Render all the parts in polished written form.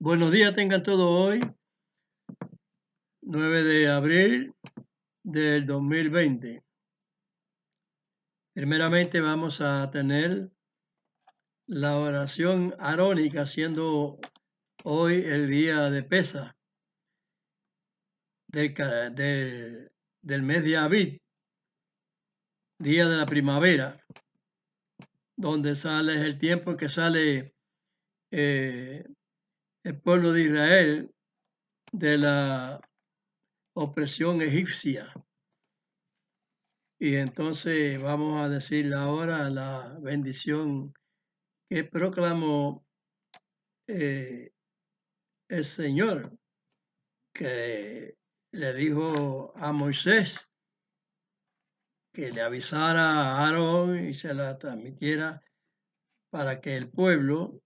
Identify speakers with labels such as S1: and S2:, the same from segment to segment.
S1: Buenos días tengan todos hoy, 9 de abril del 2020. Primeramente vamos a tener la oración arónica, siendo hoy el día de Pesa del mes de Abid, día de la primavera, donde sale el tiempo en que sale el pueblo de Israel de la opresión egipcia. Y entonces vamos a decir ahora la bendición que proclamó el Señor, que le dijo a Moisés que le avisara a Aarón y se la transmitiera para que el pueblo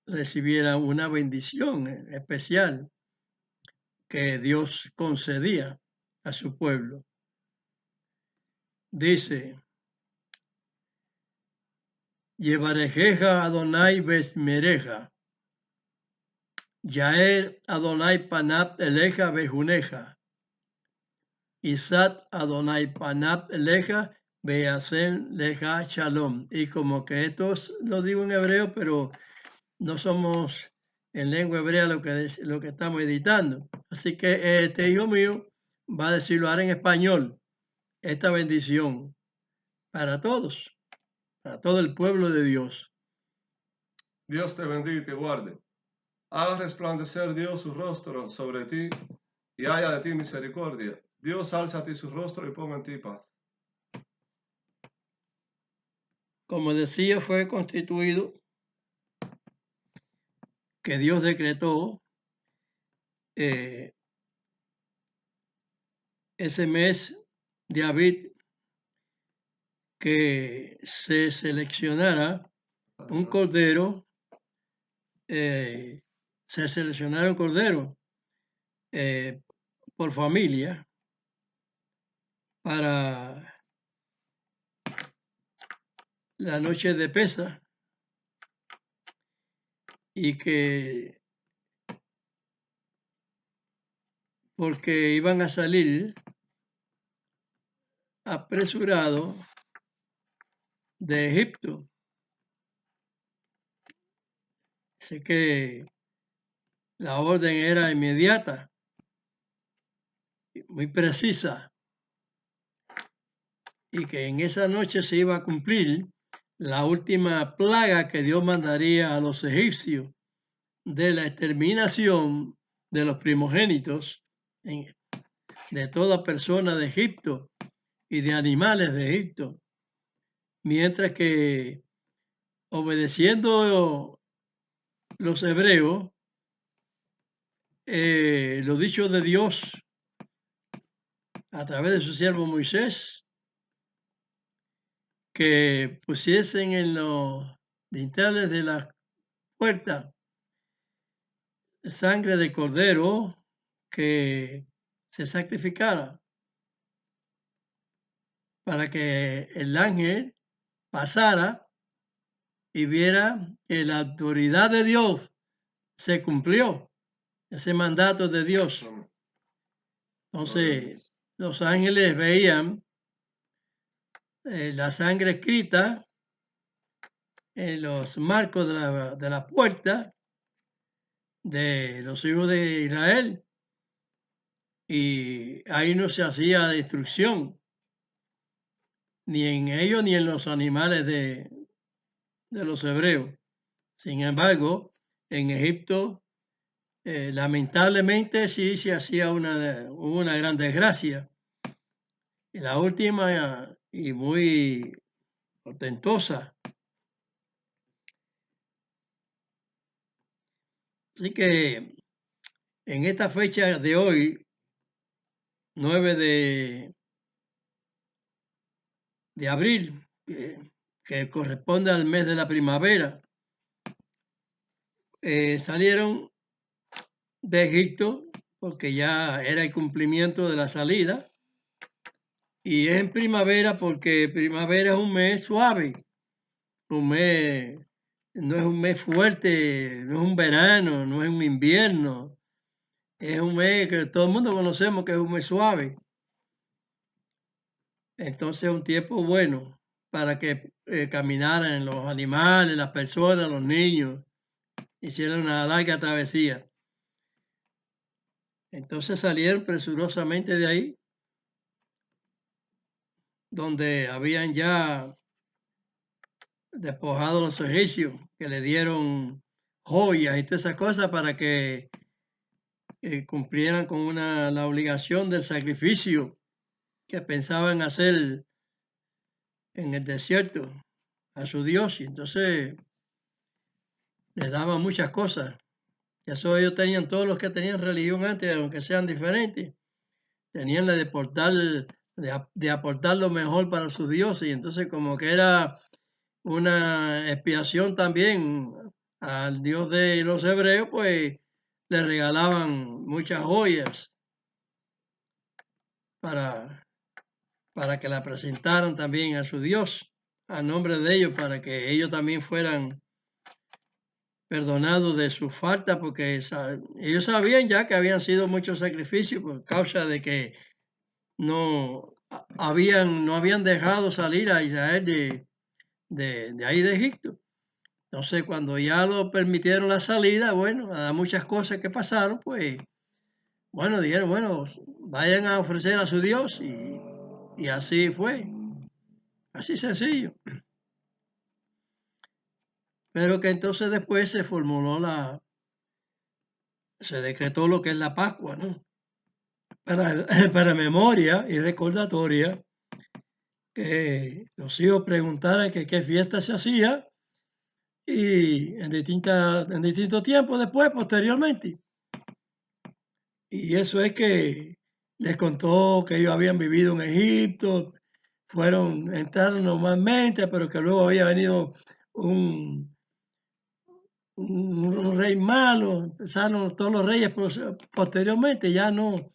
S1: recibiera una bendición especial que Dios concedía a su pueblo. Dice: Yevarejeja Adonai besmereja, Yael Adonai panat eleja bejuneja, Isat Adonai panat eleja beasen leja shalom. Y como que esto lo digo en hebreo, pero no somos en lengua hebrea lo que estamos editando. Así que este hijo mío va a decirlo ahora en español, esta bendición para todos, para todo el pueblo de Dios.
S2: Dios te bendiga y te guarde. Haga resplandecer Dios su rostro sobre ti y haya de ti misericordia. Dios alza a ti su rostro y ponga en ti paz.
S1: Como decía, fue constituido que Dios decretó ese mes de Abid que se seleccionara un cordero, se seleccionaron corderos por familia para la noche de Pesa, y que porque iban a salir apresurados de Egipto. Sé que la orden era inmediata, muy precisa, y que en esa noche se iba a cumplir la última plaga que Dios mandaría a los egipcios de la exterminación de los primogénitos de toda persona de Egipto y de animales de Egipto, mientras que obedeciendo los hebreos los dichos de Dios a través de su siervo Moisés, que pusiesen en los dinteles de las puertas sangre de cordero que se sacrificara para que el ángel pasara y viera que la autoridad de Dios se cumplió, ese mandato de Dios. Entonces, los ángeles veían la sangre escrita en los marcos de la puerta de los hijos de Israel, y ahí no se hacía destrucción, ni en ellos ni en los animales de los hebreos. Sin embargo, en Egipto, lamentablemente sí se hacía hubo una gran desgracia. Y la última y muy portentosa. Así que en esta fecha de hoy, 9 de abril, que corresponde al mes de la primavera, salieron de Egipto porque ya era el cumplimiento de la salida, y es en primavera porque primavera es un mes suave, un mes no es un mes fuerte, no es un verano, no es un invierno, es un mes que todo el mundo conocemos que es un mes suave. Entonces es un tiempo bueno para que caminaran los animales, las personas, los niños, hicieran una larga travesía. Entonces salieron presurosamente de ahí, donde habían ya despojado a los egipcios, que le dieron joyas y todas esas cosas para que cumplieran con la obligación del sacrificio que pensaban hacer en el desierto a su Dios. Y entonces les daban muchas cosas. Y eso ellos tenían, todos los que tenían religión antes, aunque sean diferentes, tenían la de aportar, de aportar lo mejor para sus dioses. Y entonces como que era una expiación también al Dios de los hebreos, pues le regalaban muchas joyas para, para que la presentaran también a su Dios, a nombre de ellos, para que ellos también fueran perdonados de su falta, porque ellos sabían ya que habían sido muchos sacrificios por causa de que no habían dejado salir a Israel de ahí de Egipto. Entonces, cuando ya lo permitieron la salida, bueno, a muchas cosas que pasaron, pues, bueno, dijeron, bueno, vayan a ofrecer a su Dios y así fue, así sencillo. Pero que entonces después se decretó lo que es la Pascua, ¿no? Para, para memoria y recordatoria, que los hijos preguntaran que qué fiesta se hacía y en distintos tiempos después, posteriormente. Y eso es que les contó que ellos habían vivido en Egipto, entraron normalmente, pero que luego había venido un, un rey malo, empezaron todos los reyes posteriormente, ya no,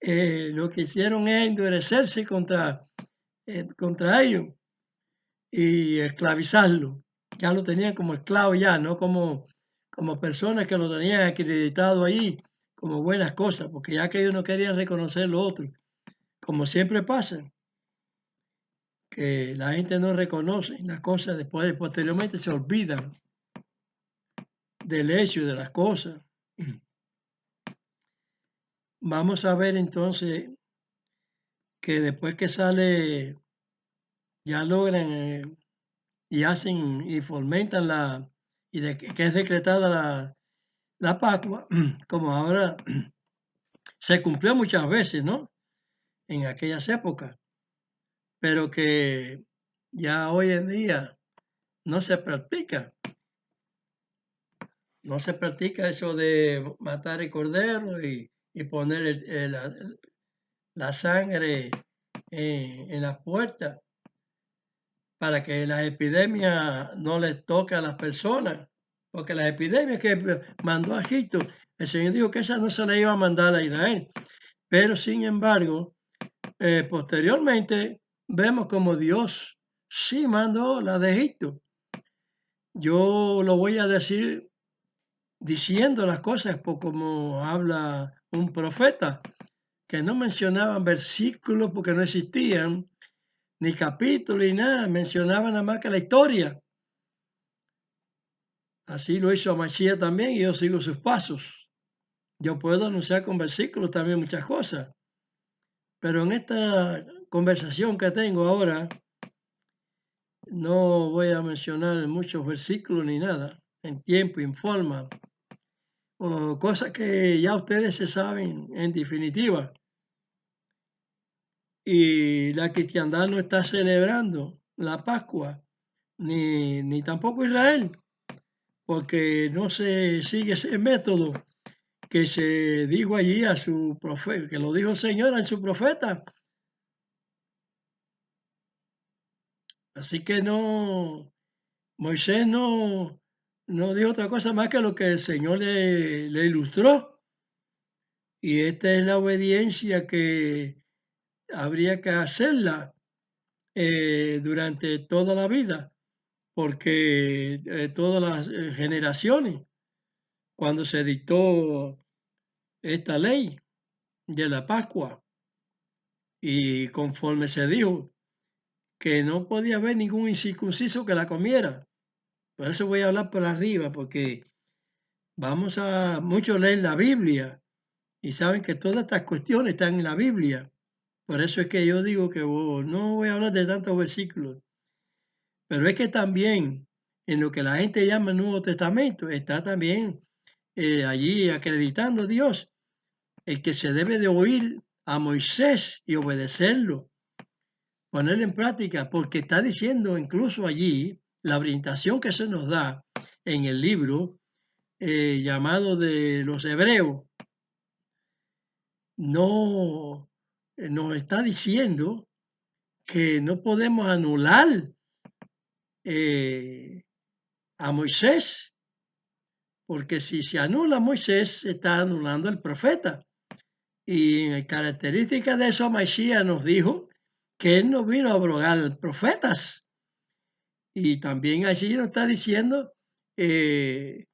S1: lo que hicieron es endurecerse contra ellos y esclavizarlo. Ya lo tenían como esclavo ya, no como personas que lo tenían acreditado ahí como buenas cosas, porque ya que ellos no querían reconocer lo otro, como siempre pasa, que la gente no reconoce las cosas después, posteriormente se olvidan del hecho de las cosas. Vamos a ver entonces que después que sale, ya logran y hacen y fomentan que es decretada la Pascua, como ahora se cumplió muchas veces, ¿no? En aquellas épocas, pero que ya hoy en día no se practica. No se practica eso de matar el cordero y poner la sangre en las puertas para que las epidemias no les toque a las personas. Porque las epidemias que mandó a Egipto, el Señor dijo que esas no se las iba a mandar a Israel. Pero sin embargo, posteriormente vemos como Dios sí mandó la de Egipto. Yo lo voy a decir diciendo las cosas por como habla un profeta, que no mencionaban versículos porque no existían, ni capítulos ni nada, mencionaban nada más que la historia. Así lo hizo Mashiach también y yo sigo sus pasos. Yo puedo anunciar con versículos también muchas cosas, pero en esta conversación que tengo ahora no voy a mencionar muchos versículos ni nada, en tiempo y en forma, o cosas que ya ustedes se saben en definitiva. Y la cristiandad no está celebrando la Pascua, ni tampoco Israel, porque no se sigue ese método que se dijo allí a su profeta, que lo dijo el Señor a su profeta. Así que Moisés no dijo otra cosa más que lo que el Señor le ilustró. Y esta es la obediencia que habría que hacerla durante toda la vida. porque todas las generaciones, cuando se dictó esta ley de la Pascua, y conforme se dijo que no podía haber ningún incircunciso que la comiera. Por eso voy a hablar por arriba, porque muchos leen la Biblia y saben que todas estas cuestiones están en la Biblia. Por eso es que yo digo que no voy a hablar de tantos versículos, pero es que también en lo que la gente llama el Nuevo Testamento está también allí acreditando a Dios el que se debe de oír a Moisés y obedecerlo, ponerlo en práctica, porque está diciendo incluso allí la orientación que se nos da en el libro llamado de los Hebreos, no nos está diciendo que no podemos anular a Moisés, porque si se anula a Moisés, se está anulando al profeta. Y en característica de eso, Mashiach nos dijo que él no vino a abrogar profetas. Y también allí nos está diciendo el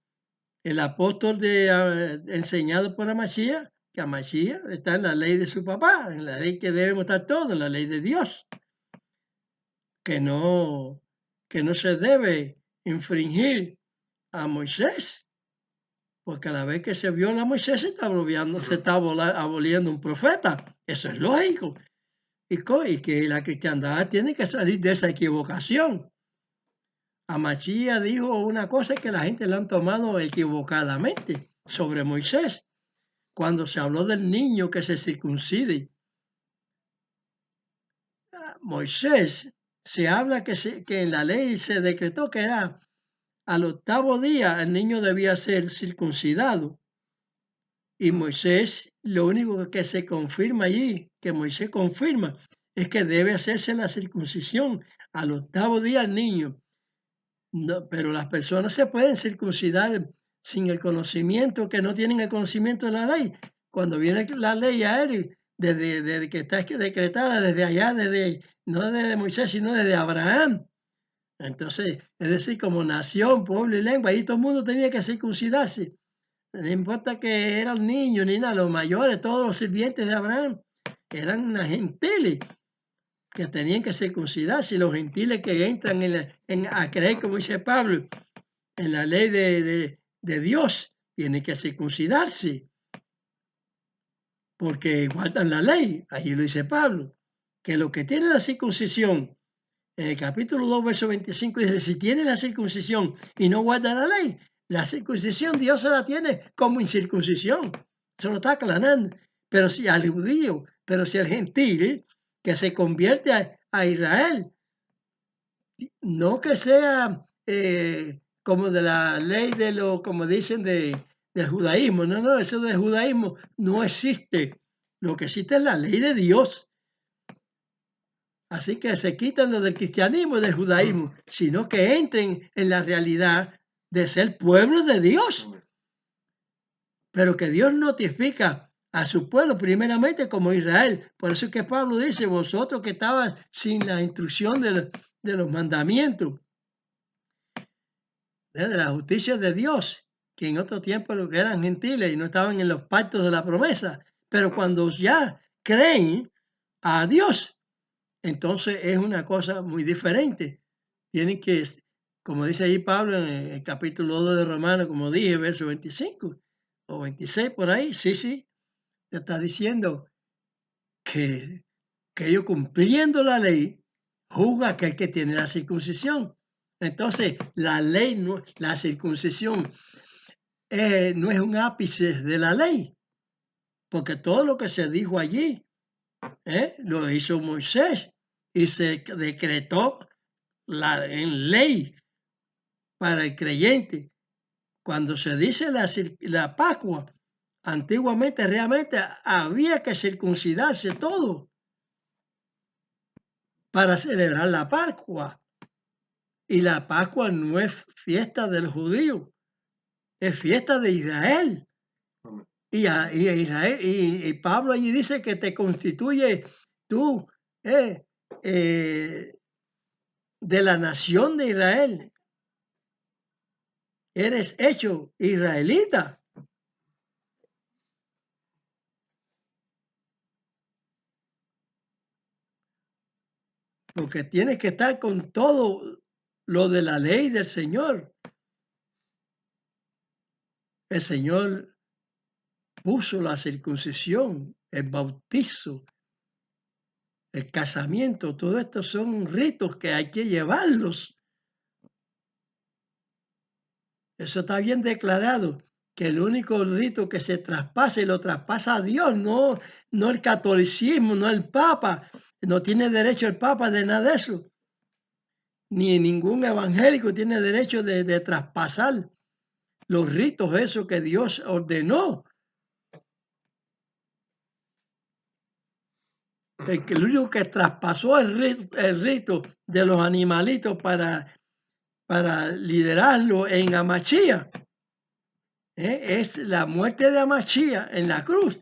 S1: apóstol enseñado por Mashiach, que Mashiach está en la ley de su papá, en la ley que debemos estar todos, en la ley de Dios, que no se debe infringir a Moisés, porque a la vez que se viola a Moisés se está aboliendo un profeta. Eso es lógico. Y que la cristiandad tiene que salir de esa equivocación. Amachía dijo una cosa que la gente la han tomado equivocadamente sobre Moisés, cuando se habló del niño que se circuncide. Moisés, se habla que en la ley se decretó que era al 8º día el niño debía ser circuncidado. Y Moisés, lo único que se confirma allí, que Moisés confirma, es que debe hacerse la circuncisión al 8º día al niño. No, pero las personas se pueden circuncidar sin el conocimiento, que no tienen el conocimiento de la ley. Cuando viene la ley a él, desde que está decretada desde allá, no desde Moisés, sino desde Abraham. Entonces, es decir, como nación, pueblo y lengua, ahí todo el mundo tenía que circuncidarse. No importa que eran niños ni nada, los mayores, todos los sirvientes de Abraham, eran gentiles que tenían que circuncidarse, y los gentiles que entran a creer, como dice Pablo, en la ley de Dios, tienen que circuncidarse, porque guardan la ley. Allí lo dice Pablo, que lo que tiene la circuncisión, en el capítulo 2, verso 25, dice, si tiene la circuncisión y no guarda la ley, la circuncisión Dios se la tiene como incircuncisión. Se lo está aclarando. Pero si al judío, pero si al gentil que se convierte a Israel, no que sea como de la ley como dicen, del judaísmo. No, eso del judaísmo no existe. Lo que existe es la ley de Dios. Así que se quitan lo del cristianismo y del judaísmo, sino que entren en la realidad de ser pueblo de Dios. Pero que Dios notifica a su pueblo primeramente como Israel. Por eso es que Pablo dice, vosotros que estabas sin la instrucción de los mandamientos, de la justicia de Dios, que en otro tiempo lo que eran gentiles y no estaban en los pactos de la promesa, pero cuando ya creen a Dios, entonces es una cosa muy diferente. Tienen que, como dice ahí Pablo en el capítulo 2 de Romanos, como dije, verso 25 o 26 por ahí, sí, te está diciendo que, ellos cumpliendo la ley, juzga aquel que tiene la circuncisión. Entonces, la ley, la circuncisión, no es un ápice de la ley, porque todo lo que se dijo allí, lo hizo Moisés y se decretó en ley para el creyente. Cuando se dice la Pascua, antiguamente realmente había que circuncidarse todo para celebrar la Pascua. Y la Pascua no es fiesta del judío, es fiesta de Israel. Israel, y Pablo allí dice que te constituye tú, de la nación de Israel. Eres hecho israelita. Porque tienes que estar con todo lo de la ley del Señor. El Señor puso la circuncisión, el bautizo, el casamiento, todo esto son ritos que hay que llevarlos. Eso está bien declarado, que el único rito que se traspasa y lo traspasa a Dios, no el catolicismo, no el Papa. No tiene derecho el Papa de nada de eso. Ni ningún evangélico tiene derecho de traspasar los ritos esos que Dios ordenó. El único que traspasó el rito de los animalitos para liderarlo en Amachía, es la muerte de Amachía en la cruz,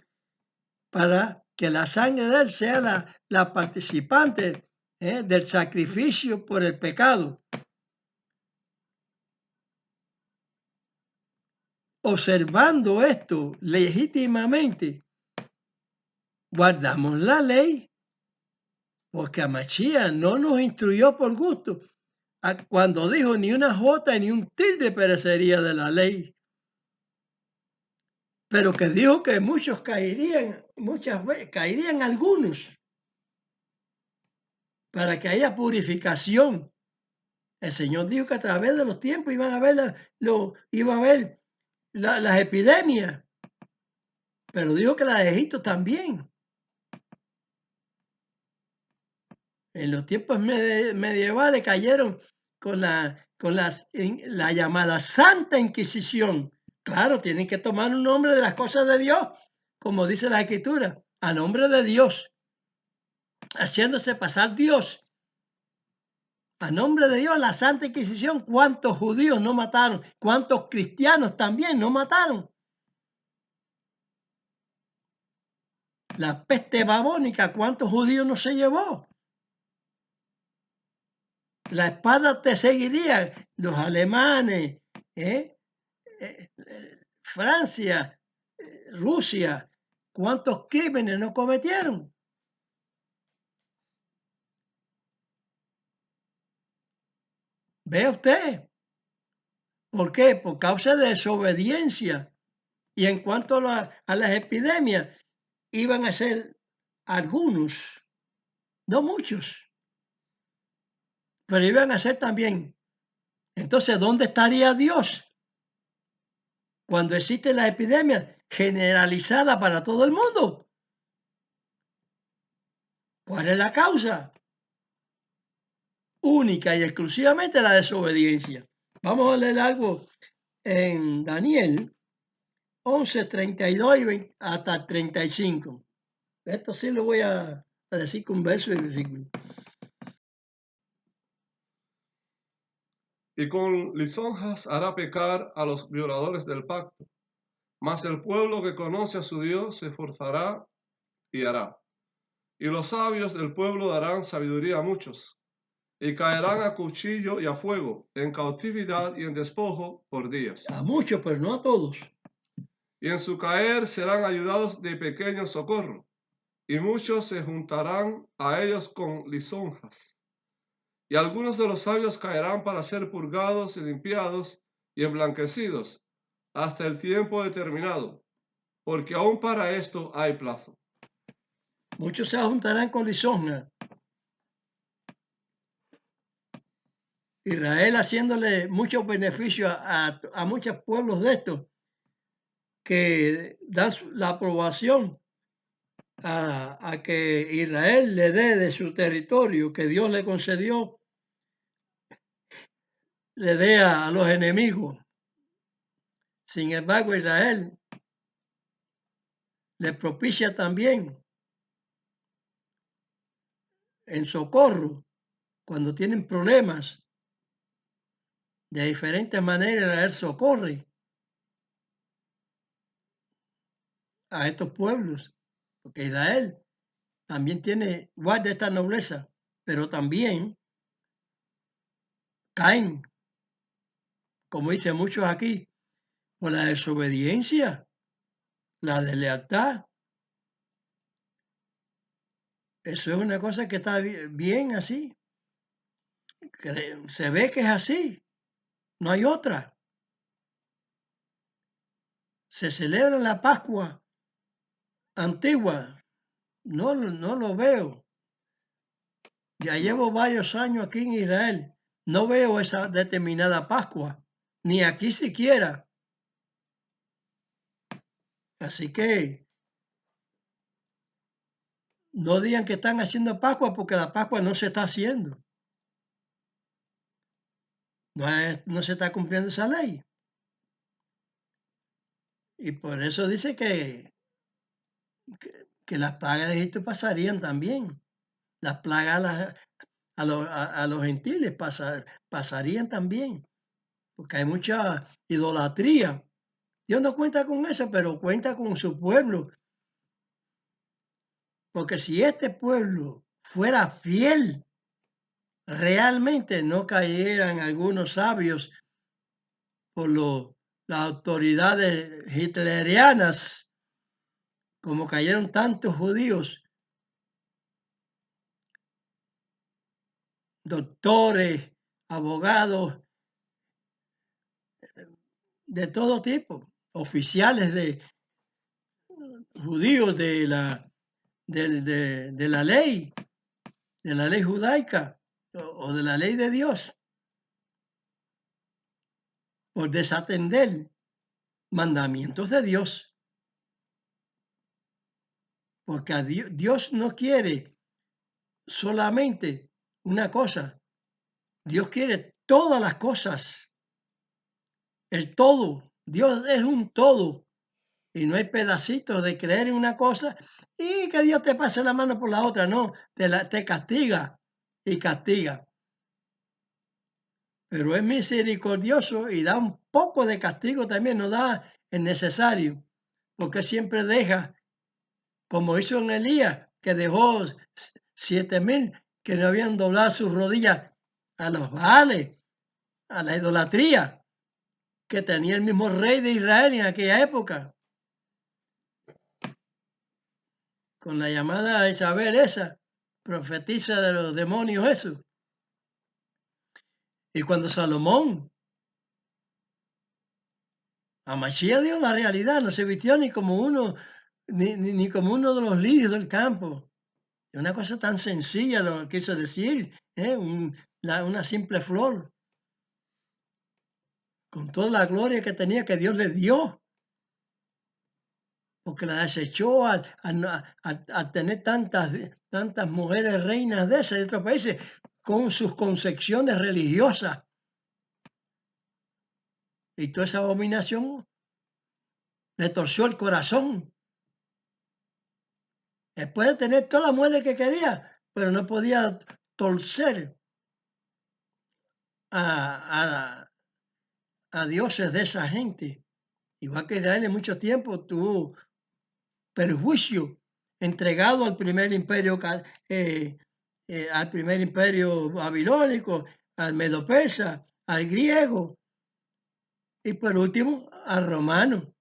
S1: para que la sangre de él sea la participante del sacrificio por el pecado. Observando esto legítimamente, guardamos la ley, porque Amachía no nos instruyó por gusto, cuando dijo ni una jota ni un tilde perecería de la ley, pero que dijo que muchos caerían, muchas veces caerían algunos, para que haya purificación. El Señor dijo que a través de los tiempos iba a haber las epidemias, pero dijo que la de Egipto también. En los tiempos medievales cayeron con la llamada Santa Inquisición. Claro, tienen que tomar un nombre de las cosas de Dios, como dice la Escritura, a nombre de Dios, haciéndose pasar Dios. A nombre de Dios, la Santa Inquisición, ¿cuántos judíos no mataron? ¿Cuántos cristianos también no mataron? La peste babónica, ¿cuántos judíos no se llevó? La espada te seguiría. Los alemanes, Francia, Rusia, ¿cuántos crímenes no cometieron? ¿Ve usted? ¿Por qué? Por causa de desobediencia. Y en cuanto a las epidemias, iban a ser algunos, no muchos, pero iban a ser también. Entonces, ¿dónde estaría Dios cuando existe la epidemia generalizada para todo el mundo? ¿Cuál es la causa? Única y exclusivamente la desobediencia. Vamos a leer algo en Daniel 11, 32 hasta 35. Esto sí lo voy a decir con verso y versículo.
S2: Y con lisonjas hará pecar a los violadores del pacto. Mas el pueblo que conoce a su Dios se esforzará y hará. Y los sabios del pueblo darán sabiduría a muchos, y caerán a cuchillo y a fuego, en cautividad y en despojo por días.
S1: A muchos, pero no a todos.
S2: Y en su caer serán ayudados de pequeño socorro, y muchos se juntarán a ellos con lisonjas. Y algunos de los sabios caerán para ser purgados y limpiados y emblanquecidos hasta el tiempo determinado, porque aún para esto hay plazo.
S1: Muchos se juntarán con lisonja. Israel haciéndole muchos beneficios a muchos pueblos de estos que dan la aprobación a que Israel le dé de su territorio que Dios le concedió, le dé a los enemigos. Sin embargo, Israel le propicia también en socorro cuando tienen problemas. De diferentes maneras, Él socorre a estos pueblos, porque Israel también guarda esta nobleza, pero también caen, como dicen muchos aquí, por la desobediencia, la deslealtad. Eso es una cosa que está bien así. Se ve que es así, no hay otra. Se celebra la Pascua antigua, no lo veo. Ya llevo varios años aquí en Israel, no veo esa determinada Pascua, ni aquí siquiera. Así que no digan que están haciendo Pascua porque la Pascua no se está haciendo. No se está cumpliendo esa ley. Y por eso dice que las plagas de Egipto pasarían también. Las plagas a los gentiles pasarían también, porque hay mucha idolatría. Dios no cuenta con eso, pero cuenta con su pueblo. Porque si este pueblo fuera fiel, realmente no cayeran algunos sabios por las autoridades hitlerianas, como cayeron tantos judíos, doctores, abogados, de todo tipo, oficiales de judíos de la ley judaica o de la ley de Dios, por desatender mandamientos de Dios. Porque a Dios no quiere solamente una cosa, Dios quiere todas las cosas, el todo. Dios es un todo y no hay pedacitos de creer en una cosa y que Dios te pase la mano por la otra, no, te castiga y castiga. Pero es misericordioso y da un poco de castigo también, no da el necesario, porque siempre deja, como hizo en Elías, que dejó 7,000 que no habían doblado sus rodillas a los Baales, a la idolatría que tenía el mismo rey de Israel en aquella época, con la llamada Isabel esa, profetisa de los demonios eso. Y cuando Salomón, a Mashiach dio la realidad, no se vistió ni como uno, ni como uno de los lirios del campo. Es una cosa tan sencilla lo que quiso decir, una simple flor, con toda la gloria que tenía que Dios le dio, porque la desechó al tener tantas mujeres reinas de esas de otros países, con sus concepciones religiosas. Y toda esa abominación le torció el corazón. Después de tener todas las mujeres que quería, pero no podía torcer a dioses de esa gente. Igual que Israel en mucho tiempo tuvo perjuicio entregado al primer imperio babilónico, al medo-persa, al griego y por último al romano.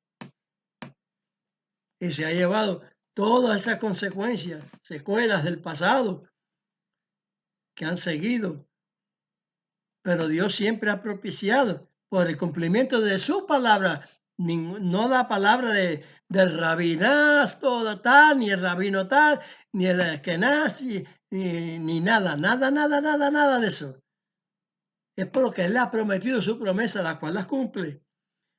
S1: Y se ha llevado todas esas consecuencias, secuelas del pasado que han seguido. Pero Dios siempre ha propiciado por el cumplimiento de su palabra, no la palabra del rabinazo tal, ni el rabino tal, ni el Ashkenaz, ni nada de eso. Es por lo que Él ha prometido su promesa, la cual las cumple.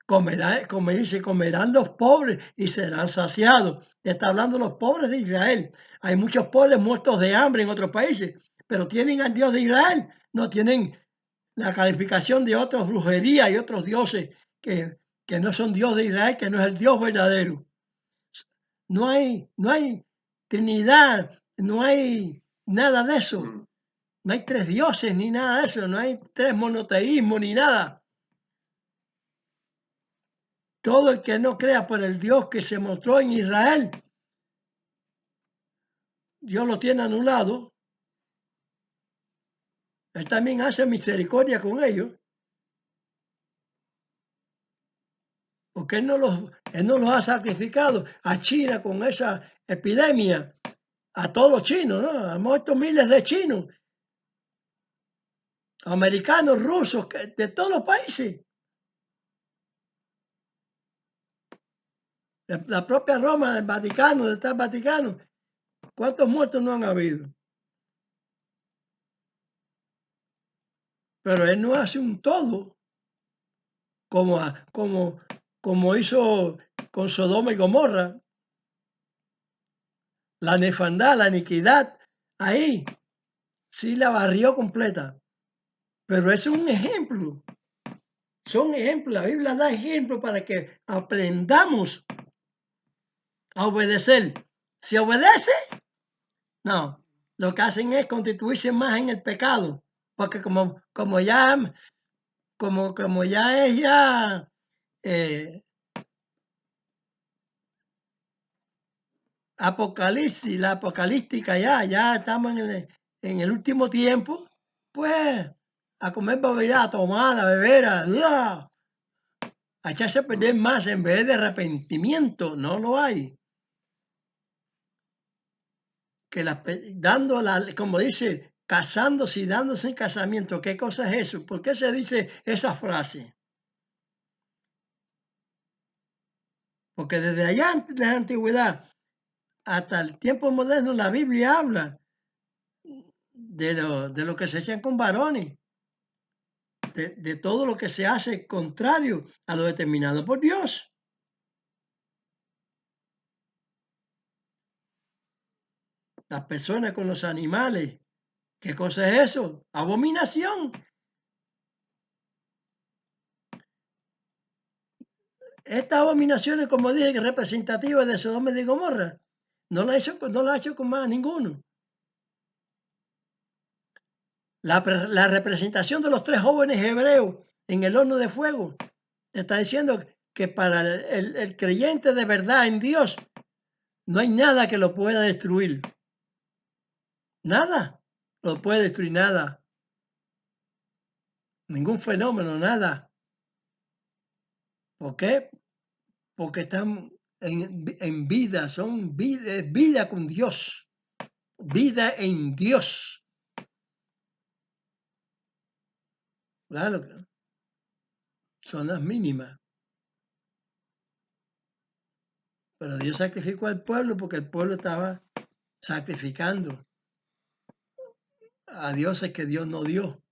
S1: Comerán los pobres y serán saciados. Está hablando de los pobres de Israel. Hay muchos pobres muertos de hambre en otros países, pero tienen al Dios de Israel, no tienen la calificación de otras brujerías y otros dioses que no son Dios de Israel, que no es el Dios verdadero. No hay Trinidad, no hay nada de eso. No hay tres dioses ni nada de eso, no hay tres monoteísmos ni nada. Todo el que no crea por el Dios que se mostró en Israel, Dios lo tiene anulado. Él también hace misericordia con ellos. Porque él no los ha sacrificado a China con esa epidemia, a todos los chinos, ¿no? Ha muerto miles de chinos, americanos, rusos, de todos los países. La propia Roma, del Vaticano, del tal Vaticano. ¿Cuántos muertos no han habido? Pero él no hace un todo como hizo con Sodoma y Gomorra. La nefandad, la iniquidad, ahí sí la barrió completa. Pero eso es un ejemplo. Son ejemplos. La Biblia da ejemplos para que aprendamos a obedecer. Si obedece, no. Lo que hacen es constituirse más en el pecado. Porque como ya es ya apocalipsis, la apocalíptica ya estamos en el último tiempo, pues a comer bebida, a tomar, a beber, a echarse a perder más en vez de arrepentimiento, no lo hay. Que como dice, casándose y dándose en casamiento, ¿qué cosa es eso? ¿Por qué se dice esa frase? Porque desde allá, de la antigüedad hasta el tiempo moderno, la Biblia habla de lo que se echan con varones, de todo lo que se hace contrario a lo determinado por Dios. Las personas con los animales, ¿qué cosa es eso? Abominación. Estas abominaciones, como dije, representativas de Sodoma y de Gomorra, no la ha hecho con más ninguno. La representación de los 3 jóvenes hebreos en el horno de fuego está diciendo que para el creyente de verdad en Dios no hay nada que lo pueda destruir. Nada lo puede destruir, nada. Ningún fenómeno, nada. ¿Por qué? Porque están en vida, son vida con Dios, vida en Dios. Claro, son las mínimas. Pero Dios sacrificó al pueblo porque el pueblo estaba sacrificando a dioses que Dios no dio.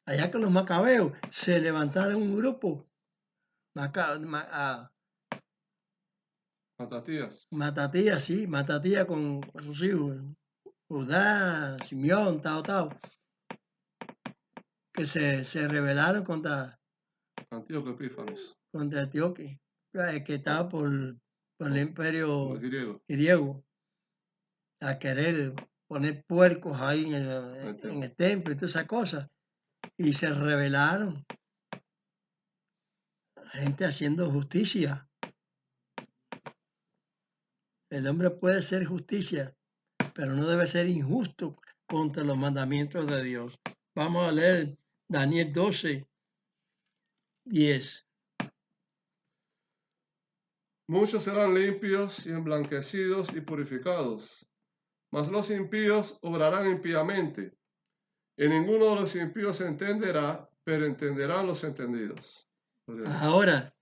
S1: Allá con los macabeos se levantaron un grupo,
S2: Matatías.
S1: sí, Matatías con sus hijos, Judá, Simeón, que se rebelaron contra
S2: Antíoco Epífanes,
S1: Antioquía, que estaba por el imperio
S2: el
S1: griego, a querer poner puercos ahí en el templo y todas esas cosas, y se rebelaron. Gente haciendo justicia. El hombre puede hacer justicia, pero no debe ser injusto contra los mandamientos de Dios. Vamos a leer Daniel 12, 10.
S2: Muchos serán limpios y emblanquecidos y purificados, mas los impíos obrarán impíamente. Y ninguno de los impíos entenderá, pero entenderán los entendidos.
S1: Ahora,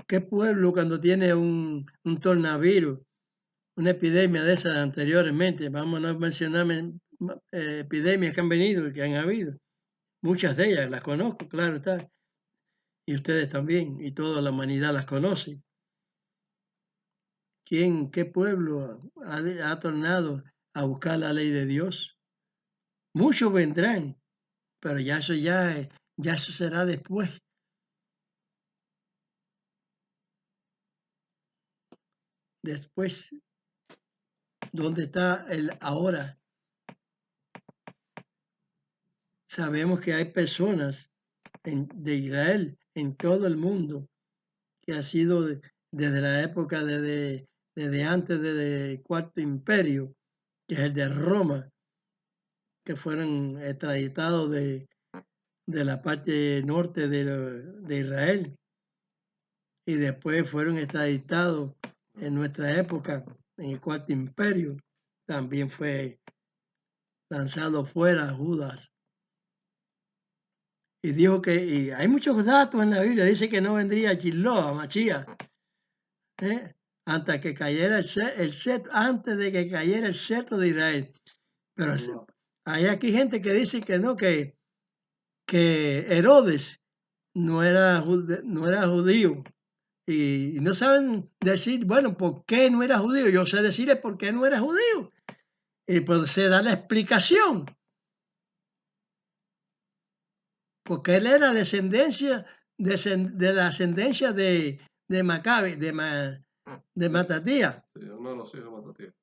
S1: ¿qué pueblo cuando tiene un coronavirus, una epidemia de esas anteriormente, vamos a mencionar epidemias que han venido y que han habido? Muchas de ellas las conozco, claro está, y ustedes también, y toda la humanidad las conoce. ¿Qué pueblo ha tornado a buscar la ley de Dios? Muchos vendrán, pero ya eso será después. Después, ¿dónde está el ahora? Sabemos que hay personas de Israel en todo el mundo que ha sido desde la época de desde antes del Cuarto Imperio, que es el de Roma, que fueron extraditados de la parte norte de Israel y después fueron extraditados en nuestra época, en el Cuarto Imperio. También fue lanzado fuera Judas. Y dijo que, y hay muchos datos en la Biblia, dice que no vendría Shiloh, Mashiach, hasta que cayera el cetro, antes de que cayera el cetro de Israel. Pero hay aquí gente que dice que no, que Herodes no era judío. Y no saben decir, bueno, ¿por qué no era judío? Yo sé decirles por qué no era judío. Y pues se da la explicación. Porque él era descendencia de la ascendencia de Macabe, de Matatías.
S2: Sí, uno de los hijos de Matatías.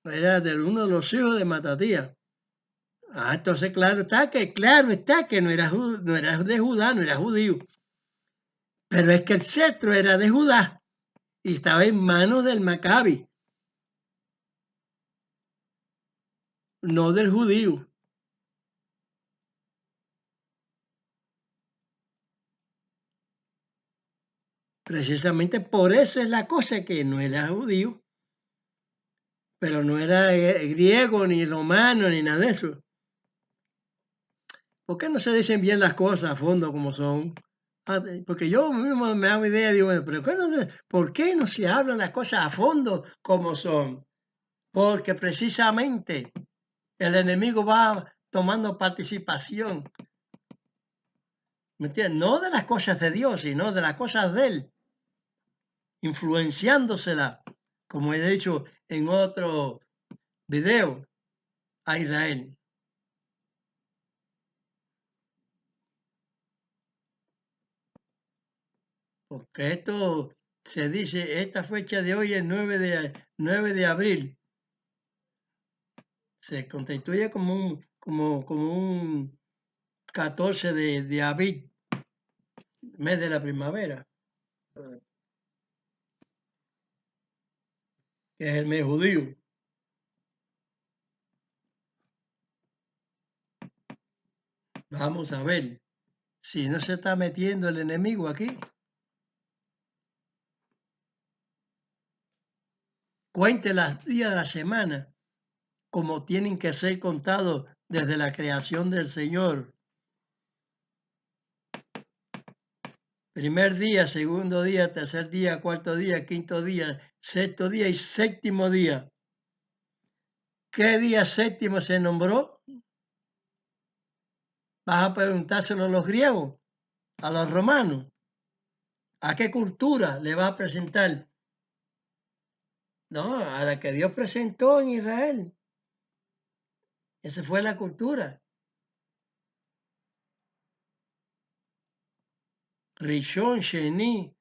S1: Era de uno de los hijos de Matatías. Entonces claro está que no era de Judá, no era judío. Pero es que el cetro era de Judá y estaba en manos del Maccabi, no del judío. Precisamente por eso es la cosa, que no era judío, pero no era griego, ni romano, ni nada de eso. ¿Por qué no se dicen bien las cosas a fondo como son? Porque yo mismo me hago idea, digo, bueno, pero ¿por qué no se hablan las cosas a fondo como son? Porque precisamente el enemigo va tomando participación, ¿me entiendes? No de las cosas de Dios, sino de las cosas de él, influenciándosela, como he dicho en otro video, a Israel. Porque esto se dice, esta fecha de hoy es 9 de abril. Se constituye como un 14 de Abid, mes de la primavera, que es el mes judío. Vamos a ver si no se está metiendo el enemigo aquí. Cuente los días de la semana como tienen que ser contados desde la creación del Señor. Primer día, segundo día, tercer día, cuarto día, quinto día, sexto día y séptimo día. ¿Qué día séptimo se nombró? Vas a preguntárselo a los griegos, a los romanos. ¿A qué cultura le vas a presentar? No, a la que Dios presentó en Israel. Esa fue la cultura. Rishon, Sheni,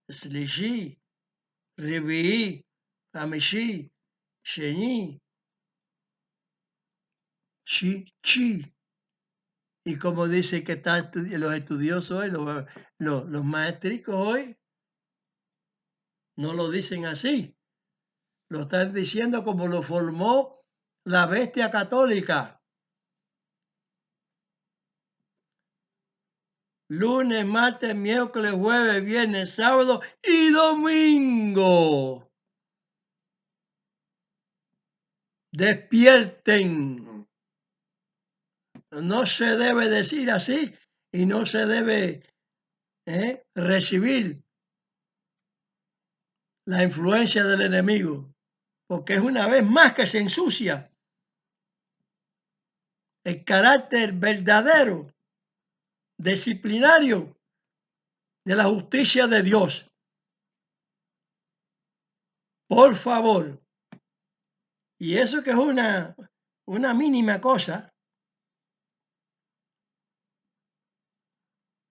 S1: Slishi, Revi'i, Hamishi, Sheni, Chi. Y como dice que están los estudiosos hoy, los maestricos hoy, no lo dicen así. Lo están diciendo como lo formó la bestia católica. Lunes, martes, miércoles, jueves, viernes, sábado y domingo. Despierten. No se debe decir así y no se debe recibir la influencia del enemigo, porque es una vez más que se ensucia el carácter verdadero, disciplinario de la justicia de Dios. Por favor. Y eso que es una mínima cosa,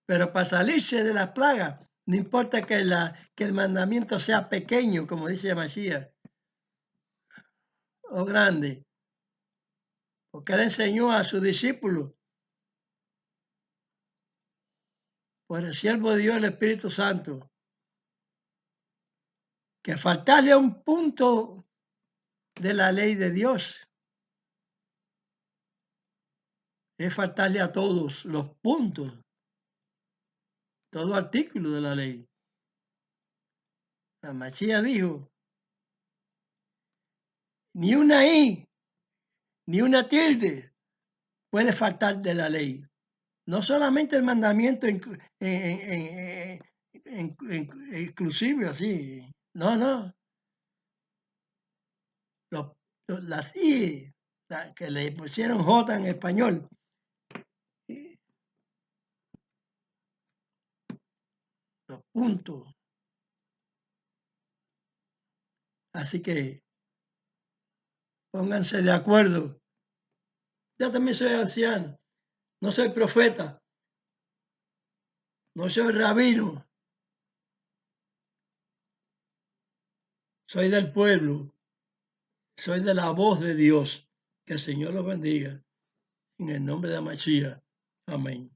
S1: pero para salirse de la plaga, no importa que el mandamiento sea pequeño, como dice Mashiach, o grande, porque él enseñó a sus discípulos, por el siervo de Dios, el Espíritu Santo, que faltarle a un punto de la ley de Dios es faltarle a todos los puntos, todo artículo de la ley. La Machía dijo, ni una I, ni una tilde puede faltar de la ley. No solamente el mandamiento exclusivo así, no. Las I, que le pusieron J en español, los puntos. Así que pónganse de acuerdo. Yo también soy anciano, no soy profeta, no soy rabino, soy del pueblo, soy de la voz de Dios. Que el Señor los bendiga. En el nombre de Mashiach. Amén.